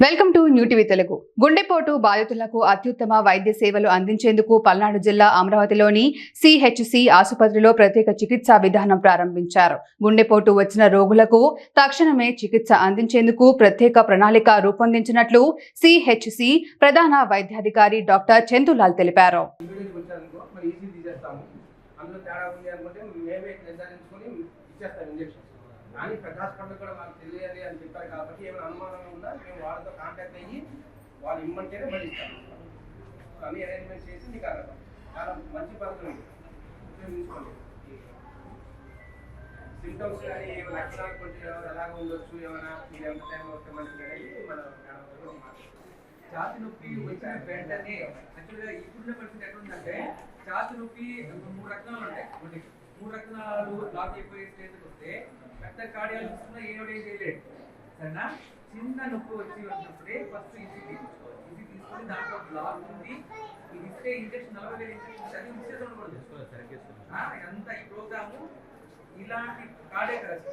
Welcome to new TV Telugu. గుండెపోటు బాధితులకు అత్యుత్తమ వైద్య సేవలు అందించేందుకు పల్నాడు జిల్లా అమరావతిలోని సిహెచ్సి ఆసుపత్రిలో ప్రత్యేక చికిత్సా విధానం ప్రారంభించారు. గుండెపోటు వచ్చిన రోగులకు తక్షణమే చికిత్స అందించేందుకు ప్రత్యేక ప్రణాళిక రూపొందించినట్లు సిహెచ్సి ప్రధాన వైద్యాధికారి డాక్టర్ చందులాల్ తెలిపారు. కానీ ప్రకాష్ పండుగ కూడా వాళ్ళకి తెలియాలి అని చెప్పారు కాబట్టి ఏమైనా అనుమానం ఉన్నా మేము వాళ్ళతో కాంటాక్ట్ అయ్యి వాళ్ళు ఇమ్మంటేనే మళ్ళీ ఇస్తాం. అన్ని అరేంజ్మెంట్ చేసి మీకు అడగం. చాలా మంచి పద్ధతి ఉపయోగించుకోండి. సింటమ్స్ కానీ ఏమైనా లక్షణాలు కొంచెం ఎలాగ ఉండొచ్చు, ఏమైనా మీరు ఎంత టైం వస్తే మంచిది అనేది మనం ఛాతి నొప్పి వచ్చిన వెంటనే యాక్చువల్గా ఇప్పుడున్న పరిస్థితి ఎట్లుందంటే ఛాతి నొప్పి 3 రకాలు ఉంటాయి. 3 రకాలు బ్లాక్ అయిపోయే స్టేజ్కి వస్తే పెద్ద కార్డియాలజిస్ట్ ఏం చేయలేడు. సరేనా? చిన్న నొప్పి వచ్చి ఉన్నప్పుడే ఫస్ట్ ఈసీజీ తీసుకొని దాంట్లో బ్లాక్ ఉంది, ఇది ఇస్తే ఇంజక్షన్ 40,000 ఇంజక్షన్ అది ఇచ్చేది ఉండకూడదు. అంతా ఈ ప్రోగ్రాము ఇలాంటి కార్డియాక్